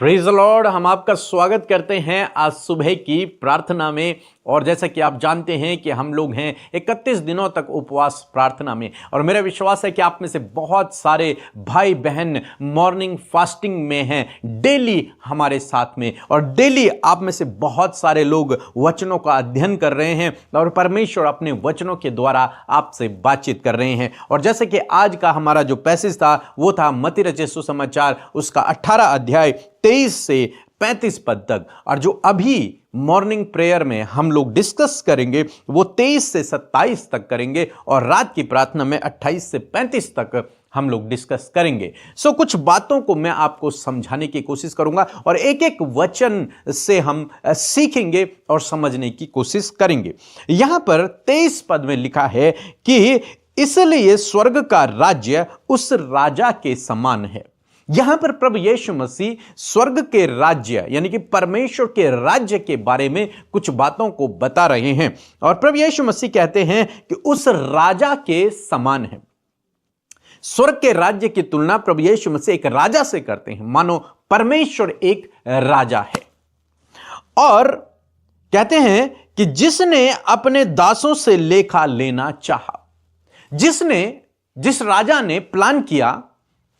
Praise the Lord. हम आपका स्वागत करते हैं आज सुबह की प्रार्थना में। और जैसा कि आप जानते हैं कि हम लोग हैं 31 दिनों तक उपवास प्रार्थना में, और मेरा विश्वास है कि आप में से बहुत सारे भाई बहन मॉर्निंग फास्टिंग में हैं, डेली हमारे साथ में। और डेली आप में से बहुत सारे लोग वचनों का अध्ययन कर रहे हैं और परमेश्वर अपने वचनों के द्वारा आपसे बातचीत कर रहे हैं। और जैसे कि आज का हमारा जो पैसेज था वो था मत्ती रचित सुसमाचार, उसका 18 अध्याय 23 से 35 पद तक। और जो अभी मॉर्निंग प्रेयर में हम लोग डिस्कस करेंगे वो 23 से 27 तक करेंगे, और रात की प्रार्थना में 28 से 35 तक हम लोग डिस्कस करेंगे। कुछ बातों को मैं आपको समझाने की कोशिश करूंगा और एक एक वचन से हम सीखेंगे और समझने की कोशिश करेंगे। यहां पर 23 पद में लिखा है कि इसलिए स्वर्ग का राज्य उस राजा के समान है। यहां पर प्रभु यीशु मसीह स्वर्ग के राज्य यानी कि परमेश्वर के राज्य के बारे में कुछ बातों को बता रहे हैं, और प्रभु यीशु मसीह कहते हैं कि उस राजा के समान है। स्वर्ग के राज्य की तुलना प्रभु यीशु मसीह एक राजा से करते हैं, मानो परमेश्वर एक राजा है। और कहते हैं कि जिसने अपने दासों से लेखा लेना चाहा, जिस राजा ने प्लान किया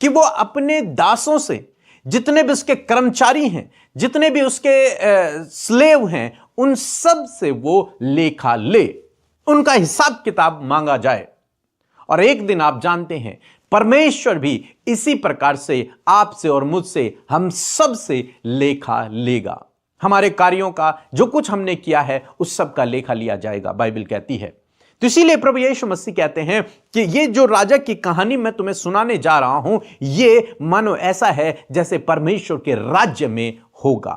कि वो अपने दासों से, जितने भी उसके कर्मचारी हैं, जितने भी उसके स्लेव हैं, उन सब से वो लेखा ले, उनका हिसाब किताब मांगा जाए। और एक दिन आप जानते हैं परमेश्वर भी इसी प्रकार से आपसे और मुझसे, हम सब से लेखा लेगा। हमारे कार्यों का, जो कुछ हमने किया है, उस सब का लेखा लिया जाएगा, बाइबल कहती है। तो इसीलिए प्रभु यीशु मसीह कहते हैं कि ये जो राजा की कहानी मैं तुम्हें सुनाने जा रहा हूं, ये मानो ऐसा है जैसे परमेश्वर के राज्य में होगा।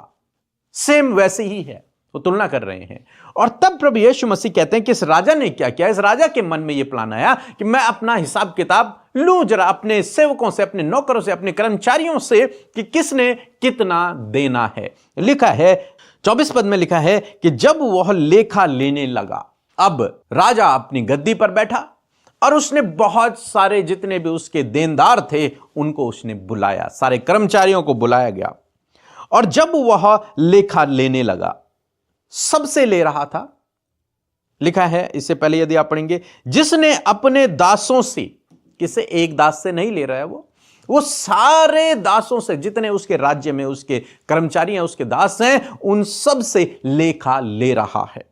सेम वैसे ही है, वो तुलना कर रहे हैं। और तब प्रभु यीशु मसीह कहते हैं कि इस राजा ने क्या किया। इस राजा के मन में यह प्लान आया कि मैं अपना हिसाब किताब लूं जरा अपने सेवकों से, अपने नौकरों से, अपने कर्मचारियों से, कि किसने कितना देना है। लिखा है 24 पद में लिखा है कि जब वह लेखा लेने लगा, अब राजा अपनी गद्दी पर बैठा और उसने बहुत सारे जितने भी उसके देनदार थे उनको उसने बुलाया, सारे कर्मचारियों को बुलाया गया। और जब वह लेखा लेने लगा, सबसे ले रहा था। लिखा है इससे पहले यदि आप पढ़ेंगे, जिसने अपने दासों से, किसे एक दास से नहीं ले रहा है, वो सारे दासों से, जितने उसके राज्य में उसके कर्मचारी हैं, उसके दास हैं, उन सब से लेखा ले रहा है।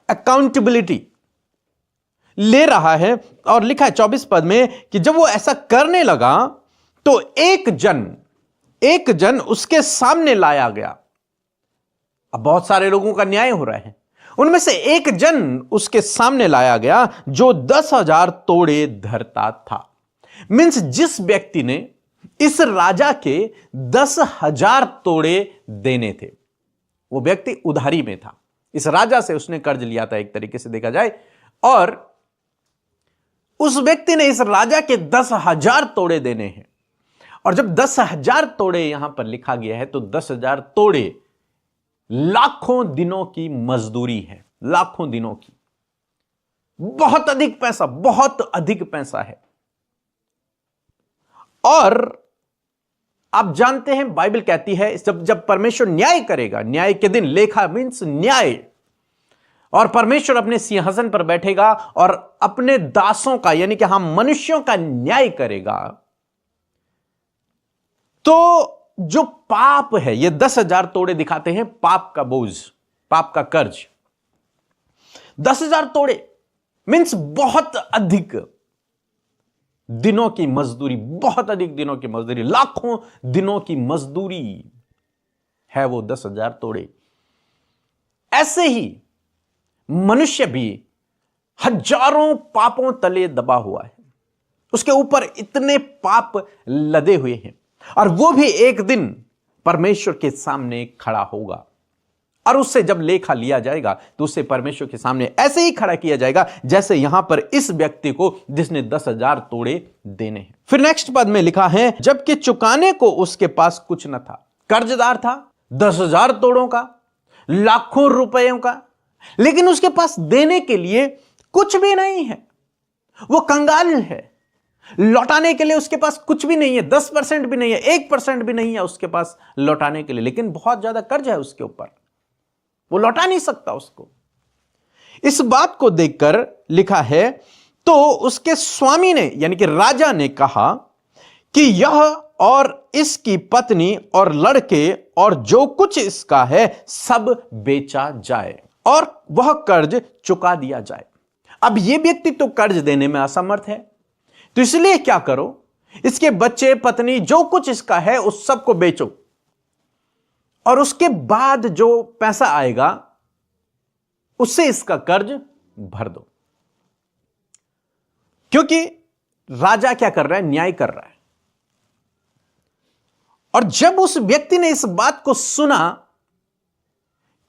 अकाउंटेबिलिटी ले रहा है। और लिखा है 24 पद में कि जब वो ऐसा करने लगा तो एक जन उसके सामने लाया गया। अब बहुत सारे लोगों का न्याय हो रहा है, उनमें से एक जन उसके सामने लाया गया जो 10,000 तोड़े धरता था। मींस जिस व्यक्ति ने इस राजा के 10,000 तोड़े देने थे, वो व्यक्ति उधारी में था। इस राजा से उसने कर्ज लिया था, एक तरीके से देखा जाए। और उस व्यक्ति ने इस राजा के 10,000 तोड़े देने हैं। और जब 10,000 तोड़े यहां पर लिखा गया है, तो 10,000 तोड़े लाखों दिनों की मजदूरी है, लाखों दिनों की। बहुत अधिक पैसा, बहुत अधिक पैसा है। और आप जानते हैं बाइबल कहती है जब परमेश्वर न्याय करेगा, न्याय के दिन, लेखा मींस न्याय, और परमेश्वर अपने सिंहासन पर बैठेगा और अपने दासों का यानी कि हम मनुष्यों का न्याय करेगा, तो जो पाप है, ये 10,000 तोड़े दिखाते हैं पाप का बोझ, पाप का कर्ज। 10,000 तोड़े मींस बहुत अधिक दिनों की मजदूरी, बहुत अधिक दिनों की मजदूरी, लाखों दिनों की मजदूरी है वो 10,000 तोड़े। ऐसे ही मनुष्य भी हजारों पापों तले दबा हुआ है, उसके ऊपर इतने पाप लदे हुए हैं, और वो भी एक दिन परमेश्वर के सामने खड़ा होगा। और उससे जब लेखा लिया जाएगा तो उससे परमेश्वर के सामने ऐसे ही खड़ा किया जाएगा जैसे यहां पर इस व्यक्ति को जिसने 10,000 तोड़े देने हैं। फिर नेक्स्ट पद में लिखा है, जबकि चुकाने को उसके पास कुछ न था। कर्जदार था 10,000 तोड़ों का, लाखों रुपयों का, लेकिन उसके पास देने के लिए कुछ भी नहीं है। वो कंगाल है, लौटाने के लिए उसके पास कुछ भी नहीं है, 10% भी नहीं है, 1% भी नहीं है उसके पास लौटाने के लिए, लेकिन बहुत ज्यादा कर्ज है उसके ऊपर, वो लौटा नहीं सकता उसको। इस बात को देखकर लिखा है, तो उसके स्वामी ने यानी कि राजा ने कहा कि यह और इसकी पत्नी और लड़के और जो कुछ इसका है सब बेचा जाए और वह कर्ज चुका दिया जाए। अब यह व्यक्ति तो कर्ज देने में असमर्थ है, तो इसलिए क्या करो, इसके बच्चे, पत्नी, जो कुछ इसका है उस सब को बेचो और उसके बाद जो पैसा आएगा उससे इसका कर्ज भर दो। क्योंकि राजा क्या कर रहा है, न्याय कर रहा है। और जब उस व्यक्ति ने इस बात को सुना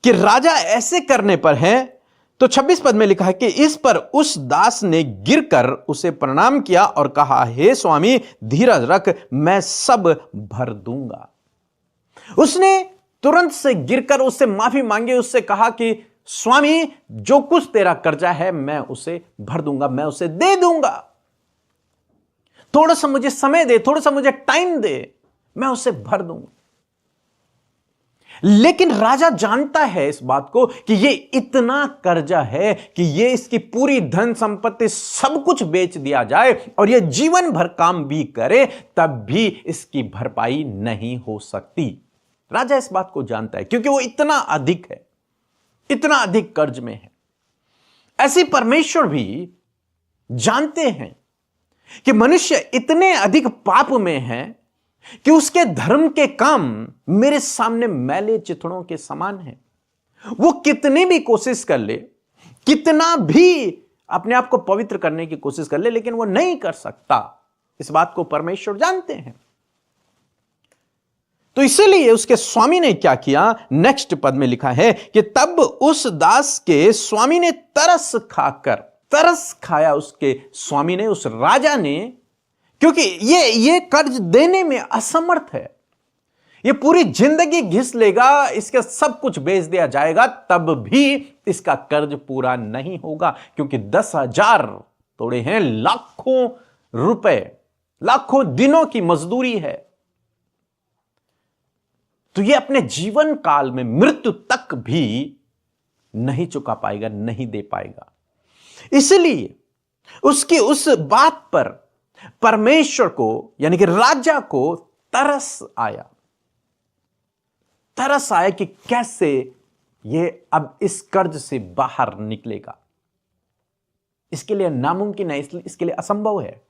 कि राजा ऐसे करने पर है, तो 26 पद में लिखा है कि इस पर उस दास ने गिरकर उसे प्रणाम किया और कहा, हे स्वामी धीरज रख, मैं सब भर दूंगा। उसने तुरंत से गिरकर उससे माफी मांगी, उससे कहा कि स्वामी जो कुछ तेरा कर्जा है मैं उसे भर दूंगा, मैं उसे दे दूंगा, थोड़ा सा मुझे समय दे, थोड़ा सा मुझे टाइम दे, मैं उसे भर दूंगा। लेकिन राजा जानता है इस बात को कि यह इतना कर्जा है कि यह इसकी पूरी धन संपत्ति सब कुछ बेच दिया जाए और यह जीवन भर काम भी करे तब भी इसकी भरपाई नहीं हो सकती। राजा इस बात को जानता है क्योंकि वो इतना अधिक है, इतना अधिक कर्ज में है। ऐसे परमेश्वर भी जानते हैं कि मनुष्य इतने अधिक पाप में है कि उसके धर्म के काम मेरे सामने मैले चिथड़ों के समान है। वो कितनी भी कोशिश कर ले, कितना भी अपने आप को पवित्र करने की कोशिश कर ले, लेकिन वो नहीं कर सकता। इस बात को परमेश्वर जानते हैं। तो इसलिए उसके स्वामी ने क्या किया, नेक्स्ट पद में लिखा है कि तब उस दास के स्वामी ने तरस खाया उसके स्वामी ने, उस राजा ने, क्योंकि ये कर्ज देने में असमर्थ है। ये पूरी जिंदगी घिस लेगा, इसके सब कुछ बेच दिया जाएगा, तब भी इसका कर्ज पूरा नहीं होगा, क्योंकि 10,000 तोड़े हैं, लाखों रुपए, लाखों दिनों की मजदूरी है। तो ये अपने जीवन काल में मृत्यु तक भी नहीं चुका पाएगा, नहीं दे पाएगा। इसलिए उसकी उस बात पर परमेश्वर को यानी कि राजा को तरस आया कि कैसे ये अब इस कर्ज से बाहर निकलेगा। इसके लिए नामुमकिन है, इसके लिए असंभव है।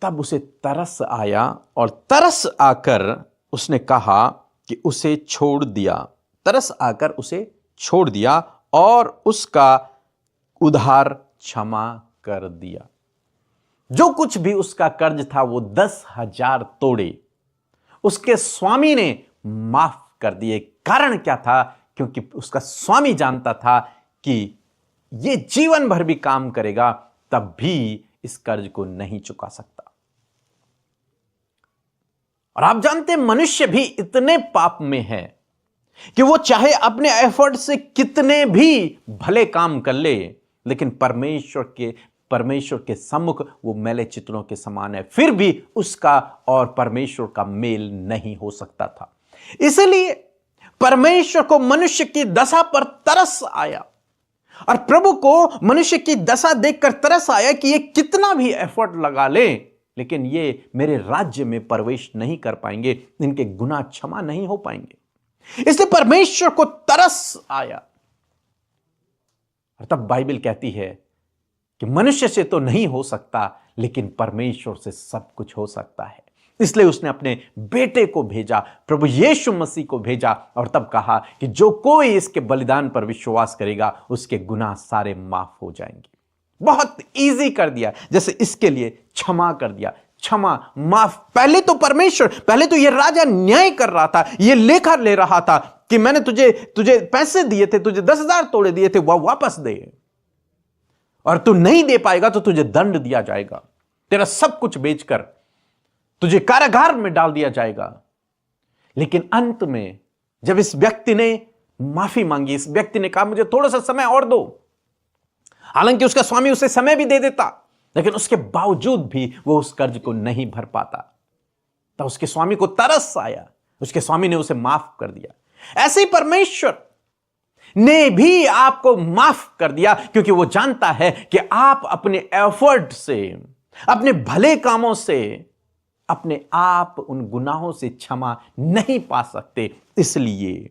तब उसे तरस आया और तरस आकर उसने कहा कि उसे छोड़ दिया, तरस आकर उसे छोड़ दिया और उसका उधार क्षमा कर दिया। जो कुछ भी उसका कर्ज था वो 10,000 तोड़े उसके स्वामी ने माफ कर दिए। कारण क्या था? क्योंकि उसका स्वामी जानता था कि ये जीवन भर भी काम करेगा तब भी इस कर्ज को नहीं चुका सकता। और आप जानते हैं मनुष्य भी इतने पाप में है कि वो चाहे अपने एफर्ट से कितने भी भले काम कर ले, लेकिन परमेश्वर के सम्मुख वो मैले चित्रों के समान है, फिर भी उसका और परमेश्वर का मेल नहीं हो सकता था। इसलिए परमेश्वर को मनुष्य की दशा पर तरस आया और प्रभु को मनुष्य की दशा देखकर तरस आया कि ये कितना भी एफर्ट लगा ले, लेकिन ये मेरे राज्य में प्रवेश नहीं कर पाएंगे, इनके गुनाह क्षमा नहीं हो पाएंगे। इसलिए परमेश्वर को तरस आया। और तब बाइबल कहती है कि मनुष्य से तो नहीं हो सकता, लेकिन परमेश्वर से सब कुछ हो सकता है। इसलिए उसने अपने बेटे को भेजा, प्रभु यीशु मसीह को भेजा, और तब कहा कि जो कोई इसके बलिदान पर विश्वास करेगा उसके गुनाह सारे माफ हो जाएंगे। बहुत इजी कर दिया, जैसे इसके लिए क्षमा कर दिया, क्षमा माफ। पहले तो ये राजा न्याय कर रहा था, ये लेखा ले रहा था कि मैंने तुझे पैसे दिए थे, तुझे 10,000 तोड़े दिए थे, वह वापस दे, और तू नहीं दे पाएगा तो तुझे दंड दिया जाएगा, तेरा सब कुछ बेचकर तुझे कारागार में डाल दिया जाएगा। लेकिन अंत में जब इस व्यक्ति ने माफी मांगी, इस व्यक्ति ने कहा मुझे थोड़ा सा समय और दो, हालांकि उसका स्वामी उसे समय भी दे देता, लेकिन उसके बावजूद भी वो उस कर्ज को नहीं भर पाता। तो उसके स्वामी को तरस आया, उसके स्वामी ने उसे माफ कर दिया। ऐसे ही परमेश्वर ने भी आपको माफ कर दिया, क्योंकि वो जानता है कि आप अपने एफर्ट से, अपने भले कामों से अपने आप उन गुनाहों से क्षमा नहीं पा सकते। इसलिए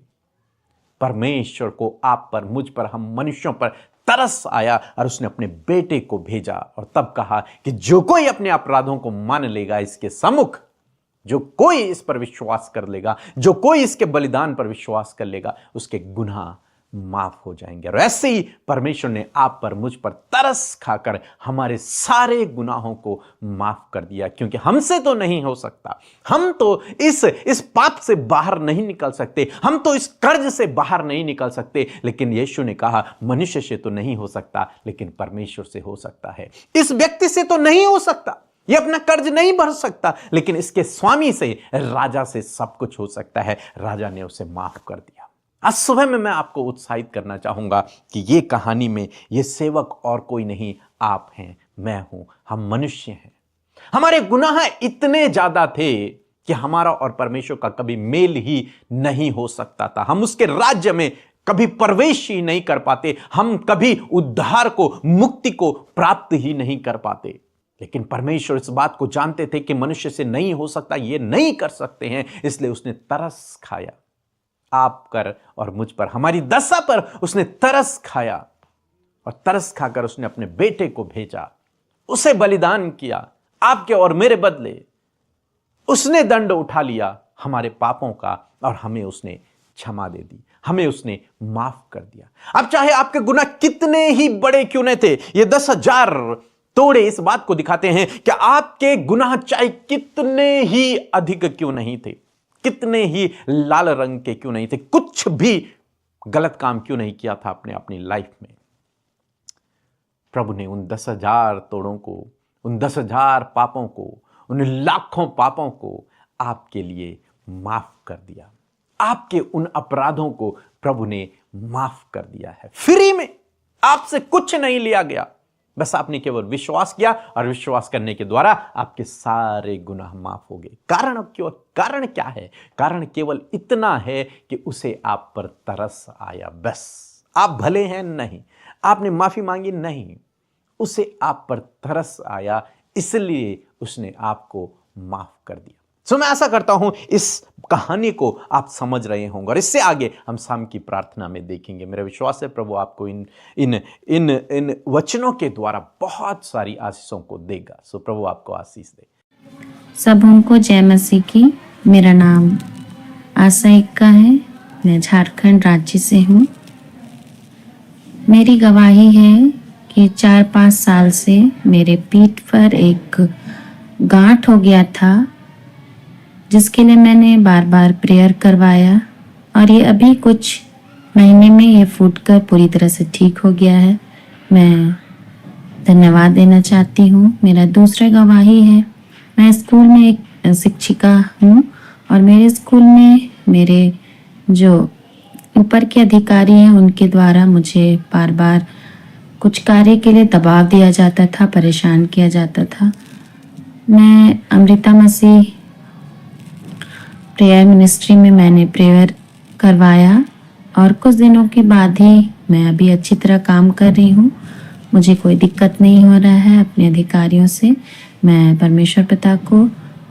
परमेश्वर को आप पर, मुझ पर, हम मनुष्यों पर तरस आया और उसने अपने बेटे को भेजा और तब कहा कि जो कोई अपने अपराधों को मान लेगा इसके सम्मुख, जो कोई इस पर विश्वास कर लेगा, जो कोई इसके बलिदान पर विश्वास कर लेगा, उसके गुनाह माफ हो जाएंगे। और ऐसे ही परमेश्वर ने आप पर, मुझ पर तरस खाकर हमारे सारे गुनाहों को माफ कर दिया, क्योंकि हमसे तो नहीं हो सकता। हम तो इस पाप से बाहर नहीं निकल सकते, हम तो इस कर्ज से बाहर नहीं निकल सकते। लेकिन यीशु ने कहा मनुष्य से तो नहीं हो सकता, लेकिन परमेश्वर से हो सकता है। इस व्यक्ति से तो नहीं हो सकता, ये अपना कर्ज नहीं भर सकता, लेकिन इसके स्वामी से, राजा से सब कुछ हो सकता है। राजा ने उसे माफ कर दिया। आज सुबह में मैं आपको उत्साहित करना चाहूंगा कि ये कहानी में ये सेवक और कोई नहीं, आप हैं, मैं हूं, हम मनुष्य हैं। हमारे गुनाह इतने ज्यादा थे कि हमारा और परमेश्वर का कभी मेल ही नहीं हो सकता था। हम उसके राज्य में कभी प्रवेश ही नहीं कर पाते, हम कभी उद्धार को, मुक्ति को प्राप्त ही नहीं कर पाते। लेकिन परमेश्वर इस बात को जानते थे कि मनुष्य से नहीं हो सकता, ये नहीं कर सकते हैं, इसलिए उसने तरस खाया आप पर और मुझ पर, हमारी दशा पर उसने तरस खाया और तरस खाकर उसने अपने बेटे को भेजा, उसे बलिदान किया आपके और मेरे बदले। उसने दंड उठा लिया हमारे पापों का और हमें उसने क्षमा दे दी, हमें उसने माफ कर दिया। अब चाहे आपके गुनाह कितने ही बड़े क्यों नहीं थे, ये 10,000 तोड़े इस बात को दिखाते हैं कि आपके गुनाह चाहे कितने ही अधिक क्यों नहीं थे, कितने ही लाल रंग के क्यों नहीं थे, कुछ भी गलत काम क्यों नहीं किया था आपने अपनी लाइफ में, प्रभु ने उन 10,000 तोड़ों को, उन 10,000 पापों को, उन लाखों पापों को आपके लिए माफ कर दिया। आपके उन अपराधों को प्रभु ने माफ कर दिया है फ्री में। आपसे कुछ नहीं लिया गया, बस आपने केवल विश्वास किया और विश्वास करने के द्वारा आपके सारे गुनाह माफ हो गए। कारण क्या है? कारण केवल इतना है कि उसे आप पर तरस आया। बस आप भले हैं नहीं, आपने माफी मांगी नहीं, उसे आप पर तरस आया, इसलिए उसने आपको माफ कर दिया। मैं आशा करता हूं इस कहानी को आप समझ रहे होंगे और इससे आगे हम शाम की प्रार्थना में देखेंगे। मेरा विश्वास है प्रभु आपको इन वचनों के द्वारा बहुत सारी आशीषों को देगा। प्रभु आपको आशीष दे। सब उनको जय मसीह की। मेरा नाम आशा इक्का है, मैं झारखंड राज्य से हूँ। मेरी गवाही है कि 4-5 साल से मेरे पीठ पर एक गांठ हो गया था, जिसके लिए मैंने बार बार प्रेयर करवाया और ये अभी कुछ महीने में ये फूटकर पूरी तरह से ठीक हो गया है। मैं धन्यवाद देना चाहती हूँ। मेरा दूसरा गवाही है, मैं स्कूल में एक शिक्षिका हूँ और मेरे स्कूल में मेरे जो ऊपर के अधिकारी हैं उनके द्वारा मुझे बार बार कुछ कार्य के लिए दबाव दिया जाता था, परेशान किया जाता था। मैं अमृता मसीह प्रेयर मिनिस्ट्री में मैंने प्रेयर करवाया और कुछ दिनों के बाद ही मैं अभी अच्छी तरह काम कर रही हूँ। मुझे कोई दिक्कत नहीं हो रहा है अपने अधिकारियों से। मैं परमेश्वर पिता को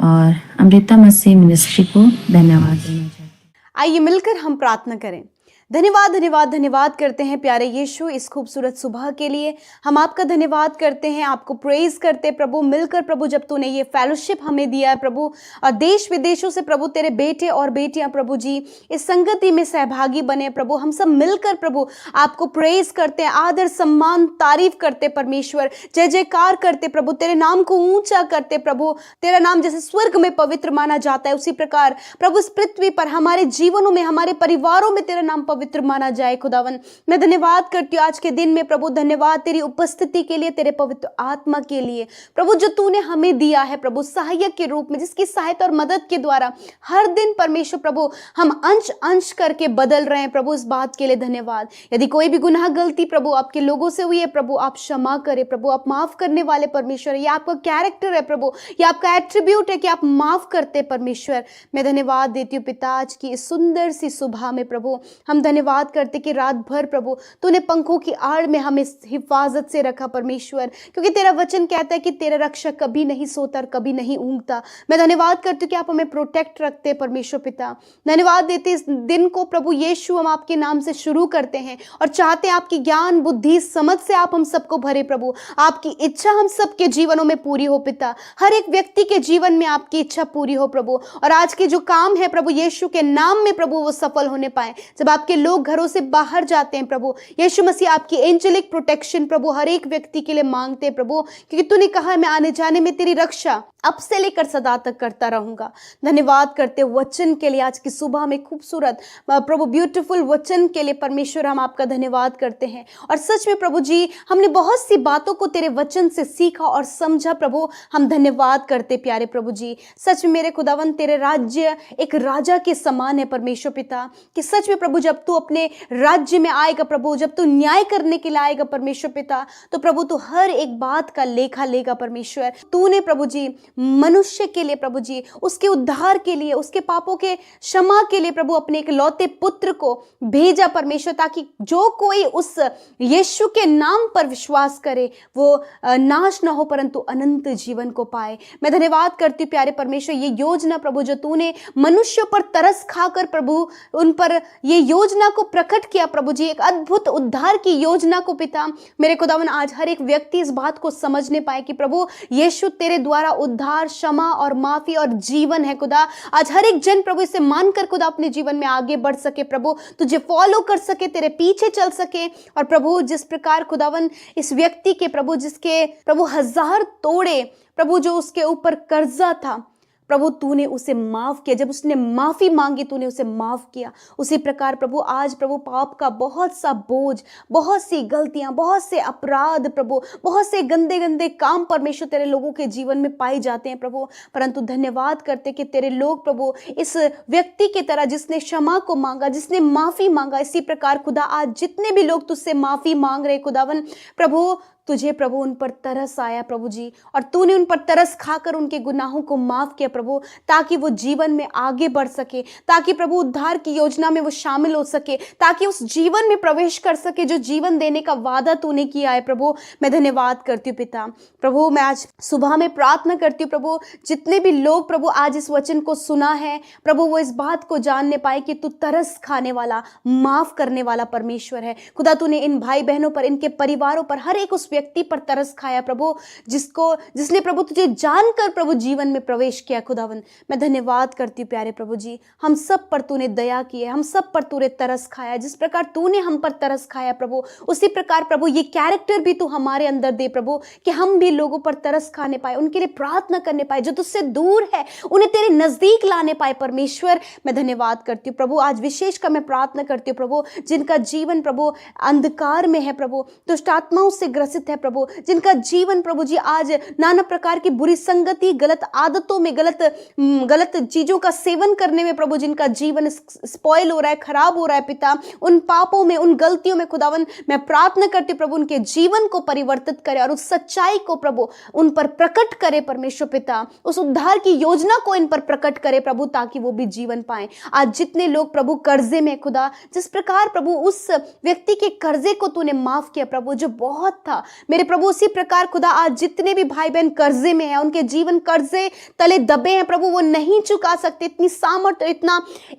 और अमृता मसीह मिनिस्ट्री को धन्यवाद देना चाहती हूँ। आइए मिलकर हम प्रार्थना करें। धन्यवाद धन्यवाद धन्यवाद करते हैं प्यारे यीशु इस खूबसूरत सुबह के लिए। हम आपका धन्यवाद करते हैं, आपको प्रेज करते प्रभु। मिलकर प्रभु जब तूने ये फेलोशिप हमें दिया है प्रभु, और देश विदेशों से प्रभु तेरे बेटे और बेटियां प्रभु जी इस संगति में सहभागी बने प्रभु। हम सब मिलकर प्रभु आपको प्रेज करते हैं, आदर सम्मान तारीफ करते परमेश्वर, जय जयकार करते प्रभु, तेरे नाम को ऊंचा करते प्रभु। तेरा नाम जैसे स्वर्ग में पवित्र माना जाता है, उसी प्रकार प्रभु इस पृथ्वी पर हमारे जीवनों में, हमारे परिवारों में तेरा नाम पवित्र माना जाए खुदावन। मैं धन्यवाद करती हूँ आज के दिन में प्रभु, धन्यवाद तेरी उपस्थिति के लिए, तेरे पवित्र आत्मा के लिए प्रभु, जो तूने हमें दिया है प्रभु सहायक के रूप में, जिसकी सहायता और मदद के द्वारा हर दिन परमेश्वर प्रभु हम अंश अंश करके बदल रहे हैं प्रभु। इस बात के लिए धन्यवाद। यदि कोई भी गुनाह गलती प्रभु आपके लोगों से हुई है प्रभु, आप क्षमा करें प्रभु, आप माफ करने वाले परमेश्वर, ये आपका कैरेक्टर है प्रभु, ये आपका एट्रीब्यूट है कि आप माफ करते परमेश्वर। मैं धन्यवाद देती हूँ पिता आज की इस सुंदर सी सुबह में प्रभु, हम धन्यवाद करते कि रात भर प्रभु तूने पंखों की आड़ में हमें हिफाजत से रखा परमेश्वर, क्योंकि तेरा वचन कहता है कि तेरा रक्षक कभी नहीं सोता और कभी नहीं ऊँगता। मैं धन्यवाद करती हूँ कि आप हमें प्रोटेक्ट रखते परमेश्वर पिता। धन्यवाद देते इस दिन को प्रभु यीशु हम आपके नाम से शुरू करते हैं और चाहते हैं आपकी ज्ञान बुद्धि समझ से आप हम सबको भरे प्रभु, आपकी इच्छा हम सबके जीवनों में पूरी हो पिता, हर एक व्यक्ति के जीवन में आपकी इच्छा पूरी हो प्रभु। और आज के जो काम है प्रभु यीशु के नाम में प्रभु वो सफल होने पाए। जब आपके लोग घरों से बाहर जाते हैं प्रभु यीशु मसीह, आपकी एंजेलिक प्रोटेक्शन प्रभु हर एक व्यक्ति के लिए मांगते हैं प्रभु, क्योंकि तूने कहा मैं आने जाने में तेरी रक्षा अब से लेकर सदा तक करता रहूंगा। धन्यवाद करते वचन के लिए, आज की सुबह में खूबसूरत प्रभु ब्यूटीफुल वचन के लिए परमेश्वर हम आपका धन्यवाद करते हैं। और सच में प्रभु जी हमने बहुत सी बातों को तेरे वचन से सीखा और समझा प्रभु, हम धन्यवाद करते प्यारे प्रभु जी। सच में मेरे खुदावन तेरे राज्य एक राजा के समान है परमेश्वर पिता, कि सच में प्रभु जब तू अपने राज्य में आएगा प्रभु, जब तू न्याय करने के लिए आएगा परमेश्वर पिता, तो प्रभु तू हर एक बात का लेखा लेगा परमेश्वर। तूने प्रभु जी मनुष्य के लिए प्रभु जी, उसके उद्धार के लिए, उसके पापों के क्षमा के लिए प्रभु अपने एक लौते पुत्र को भेजा परमेश्वर, ताकि जो कोई उस यीशु के नाम पर विश्वास करे वो नाश ना हो परंतु अनंत जीवन को पाए। मैं धन्यवाद करती हूँ प्यारे परमेश्वर, ये योजना प्रभु जो तूने मनुष्यों पर तरस खाकर प्रभु उन पर ये योजना को प्रकट किया प्रभु जी, एक अद्भुत उद्धार की योजना को पिता मेरे खुदावन आज हर एक व्यक्ति इस बात को समझने पाए कि प्रभु यीशु तेरे द्वारा उद्धार, क्षमा और माफी और जीवन है खुदा। आज हर एक जन प्रभु इसे मानकर खुदा अपने जीवन में आगे बढ़ सके प्रभु, तुझे फॉलो कर सके, तेरे पीछे चल सके। और प्रभु जिस प्रकार खुदावन इस व्यक्ति के प्रभु जिसके प्रभु 1000 तोड़े प्रभु जो उसके ऊपर कर्जा था प्रभु तूने उसे माफ किया, जब उसने माफी मांगी तूने उसे माफ किया। उसी प्रकार प्रभु आज प्रभु पाप का बहुत सा बोझ, बहुत सी गलतियां, बहुत से अपराध प्रभु, बहुत से गंदे गंदे काम परमेश्वर तेरे लोगों के जीवन में पाए जाते हैं प्रभु, परंतु धन्यवाद करते कि तेरे लोग प्रभु इस व्यक्ति की तरह जिसने क्षमा को मांगा, जिसने माफी मांगा, इसी प्रकार खुदा आज जितने भी लोग तुझसे माफी मांग रहे खुदावन प्रभु, तुझे प्रभु उन पर तरस आया प्रभु जी, और तूने उन पर तरस खाकर उनके गुनाहों को माफ किया प्रभु, ताकि वो जीवन में आगे बढ़ सके, ताकि प्रभु उद्धार की योजना में वो शामिल हो सके, ताकि उस जीवन में प्रवेश कर सके जो जीवन देने का वादा तूने किया है प्रभु। मैं धन्यवाद करती हूँ पिता। प्रभु मैं आज सुबह में प्रार्थना करती हूँ प्रभु जितने भी लोग प्रभु आज इस वचन को सुना है प्रभु वो इस बात को जानने पाए कि तू तरस खाने वाला, माफ करने वाला परमेश्वर है खुदा। तूने इन भाई बहनों पर, इनके परिवारों पर, हर एक उस व्यक्ति पर तरस खाया प्रभु जिसने प्रभु तुझे जानकर प्रभु जीवन में प्रवेश किया खुदावन। मैं धन्यवाद करती हूँ प्यारे प्रभु जी, हम सब पर तूने दया की है, हम सब पर तूने तरस खाया। जिस प्रकार तूने हम पर तरस खाया प्रभु उसी प्रकार प्रभु ये कैरेक्टर भी तू हमारे अंदर दे प्रभु, कि हम भी लोगों पर तरस खाने पाए, उनके लिए प्रार्थना करने पाए, जो तुझसे दूर है उन्हें तेरे नजदीक लाने पाए परमेश्वर। मैं धन्यवाद करती हूँ प्रभु। आज विशेष कर मैं प्रार्थना करती हूँ प्रभु जिनका जीवन प्रभु अंधकार में है प्रभु, दुष्ट आत्माओं से ग्रसित है प्रभु, जिनका जीवन प्रभु जी आज नाना प्रकार की बुरी संगति, गलत आदतों में, गलत चीजों का सेवन करने में प्रभु जिनका जीवन स्पॉइल हो रहा है, खराब हो रहा है पिता, उन पापों में, उन गलतियों में खुदावन मैं प्रार्थना करती हूँ प्रभु उनके जीवन को परिवर्तित करे और उस सच्चाई को प्रभु उन पर प्रकट करे परमेश्वर पिता, उस उद्धार की योजना को इन पर प्रकट करे प्रभु, ताकि वो भी जीवन पाए। आज जितने लोग प्रभु कर्जे में खुदा, जिस प्रकार प्रभु उस व्यक्ति के कर्जे को तूने माफ किया प्रभु जो बहुत था मेरे प्रभु, उसी प्रकार खुदा आज जितने भी भाई बहन कर्जे में हैं, उनके जीवन कर्जे तले दबे हैं प्रभु, वो नहीं चुका सकते, इतनी सामर्थ्य,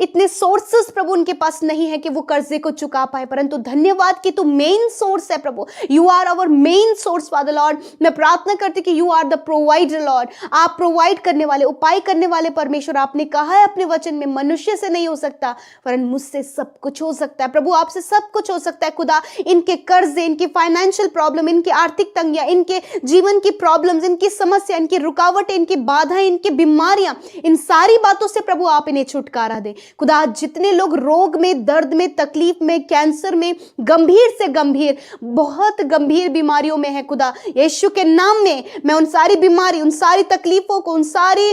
इतने सोर्सेस प्रभु उनके पास नहीं है कि वो कर्जे को चुका पाए, परंतु धन्यवाद कि तू मेन सोर्स है प्रभु, you are our main source father lord. मैं प्रार्थना करती कि you are the provider lord, आप प्रोवाइड करने वाले, उपाय करने वाले परमेश्वर। आपने कहा है अपने वचन में मनुष्य से नहीं हो सकता वरन मुझसे सब कुछ हो सकता है प्रभु, आपसे सब कुछ हो सकता है खुदा। इनके कर्जे, इनकी फाइनेंशियल प्रॉब्लम, इनके इनकी आर्थिक तंगियां, इनके जीवन की प्रॉब्लम्स, इनकी समस्या, इनकी रुकावटें, इनकी बाधाएं, इनकी बीमारियां, इन सारी बातों से प्रभु आप इन्हें छुटकारा दे। खुदा आज जितने लोग रोग में, दर्द में, तकलीफ में, कैंसर में, गंभीर से गंभीर, बहुत गंभीर बीमारियों में है खुदा, यीशु के नाम में मैं उन सारी बीमारी, उन सारी तकलीफों को, उन सारी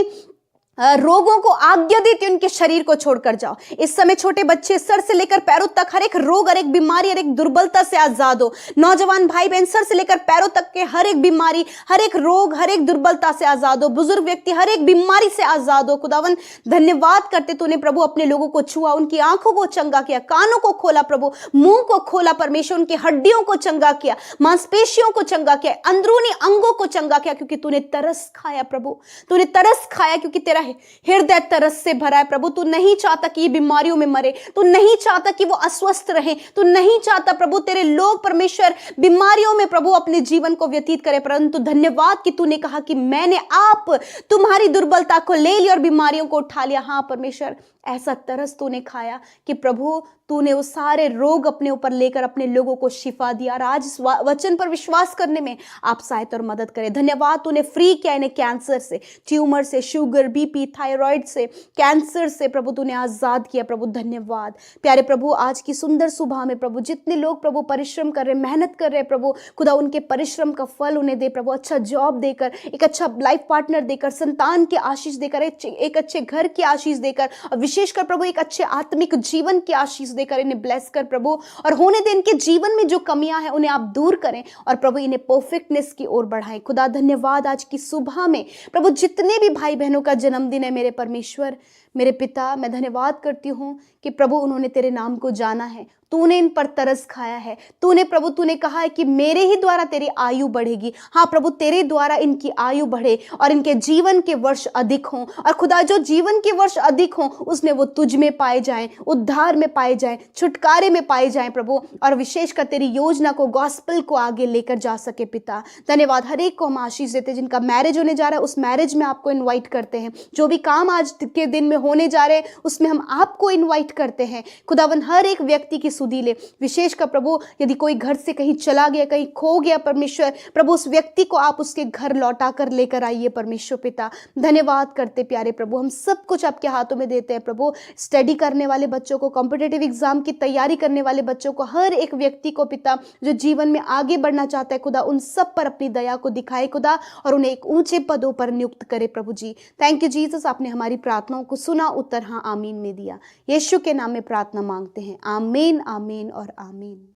रोगों को आज्ञा देती, उनके शरीर को छोड़कर जाओ। इस समय छोटे बच्चे सर से लेकर पैरों तक हर एक रोग, हर एक बीमारी, हर एक दुर्बलता से आजाद हो। नौजवान भाई बहन सर से लेकर पैरों तक के हर एक बीमारी, हर एक रोग, हर एक दुर्बलता से आजाद हो। बुजुर्ग व्यक्ति हर एक बीमारी से आजाद हो। खुदावन धन्यवाद करते तूने प्रभु अपने लोगों को छुआ, उनकी आंखों को चंगा किया, कानों को खोला प्रभु, मुंह को खोला परमेश्वर, उनकी हड्डियों को चंगा किया, मांसपेशियों को चंगा किया, अंदरूनी अंगों को चंगा किया, क्योंकि तूने तरस खाया प्रभु, तूने तरस खाया, क्योंकि तेरा हृदय तरस से भरा है प्रभु। तू नहीं चाहता कि ये बीमारियों में मरे, तू नहीं चाहता कि वो अस्वस्थ रहे, तू नहीं चाहता प्रभु तेरे लोग परमेश्वर बीमारियों में प्रभु अपने जीवन को व्यतीत करे। परंतु धन्यवाद कि तूने कहा कि मैंने आप तुम्हारी दुर्बलता को ले लिया और बीमारियों को उठा लिया। हाँ परमेश्वर, ऐसा तरस तूने खाया कि प्रभु तूने वो सारे रोग अपने ऊपर लेकर अपने लोगों को शिफा दिया। और आज इस वचन पर विश्वास करने में आप सहायता और मदद करें। धन्यवाद तूने फ्री किया इन्हें कैंसर से, ट्यूमर से, शुगर, बीपी, थायराइड से, कैंसर से प्रभु तूने आजाद किया प्रभु। धन्यवाद प्यारे प्रभु, आज की सुंदर सुबह में प्रभु जितने लोग प्रभु परिश्रम कर रहे, मेहनत कर रहे प्रभु, खुदा उनके परिश्रम का फल उन्हें दे प्रभु। अच्छा जॉब देकर, एक अच्छा लाइफ पार्टनर देकर, संतान की आशीष देकर, एक अच्छे घर की आशीष देकर, और विशेषकर प्रभु एक अच्छे आत्मिक जीवन की आशीष देकर इन्हें ब्लेस कर प्रभु। और होने दे इनके जीवन में जो कमियां हैं उन्हें आप दूर करें और प्रभु इन्हें परफेक्टनेस की ओर बढ़ाएं। खुदा धन्यवाद आज की सुबह में प्रभु जितने भी भाई बहनों का जन्मदिन है मेरे परमेश्वर, मेरे पिता, मैं धन्यवाद करती हूँ कि प्रभु उन्होंने तेरे नाम को जाना है, तूने इन पर तरस खाया है। तूने प्रभु तूने कहा है कि मेरे ही द्वारा तेरी आयु बढ़ेगी। हाँ प्रभु, तेरे द्वारा इनकी आयु बढ़े और इनके जीवन के वर्ष अधिक हों। और खुदा जो जीवन के वर्ष अधिक हों उसमें वो तुझ में पाए जाएं, उद्धार में पाए जाएं, छुटकारे में पाए जाएं प्रभु। और विशेषकर तेरी योजना को, गॉस्पेल को आगे लेकर जा सके पिता। धन्यवाद। हर एक को हम आशीष देते हैं। जिनका मैरिज होने जा रहा है उस मैरिज में आपको इन्वाइट करते हैं। जो भी काम आज के दिन में होने जा रहे हैं उसमें हम आपको इन्वाइट करते हैं। खुदावन हर एक व्यक्ति की सुधी ले। विशेषकर प्रभु यदि कोई घर से कहीं चला गया, कहीं खो गया परमेश्वर, प्रभु उस व्यक्ति को आप उसके घर लौटा कर लेकर आइए परमेश्वर पिता। धन्यवाद करते प्यारे प्रभु, हम सब कुछ आपके हाथों में देते हैं प्रभु। स्टडी करने वाले बच्चों को, कॉम्पिटिटिव एग्जाम की तैयारी करने वाले बच्चों को, हर एक व्यक्ति को पिता जो जीवन में आगे बढ़ना चाहता है खुदा, उन सब पर अपनी दया को दिखाए खुदा और उन्हें एक ऊंचे पदों पर नियुक्त करे प्रभु जी। थैंक यू जीसस, आपने हमारी प्रार्थनाओं को सुना, उत्तर हाँ आमीन में दिया। यीशु के नाम में प्रार्थना मांगते हैं, आमीन आमीन और आमीन।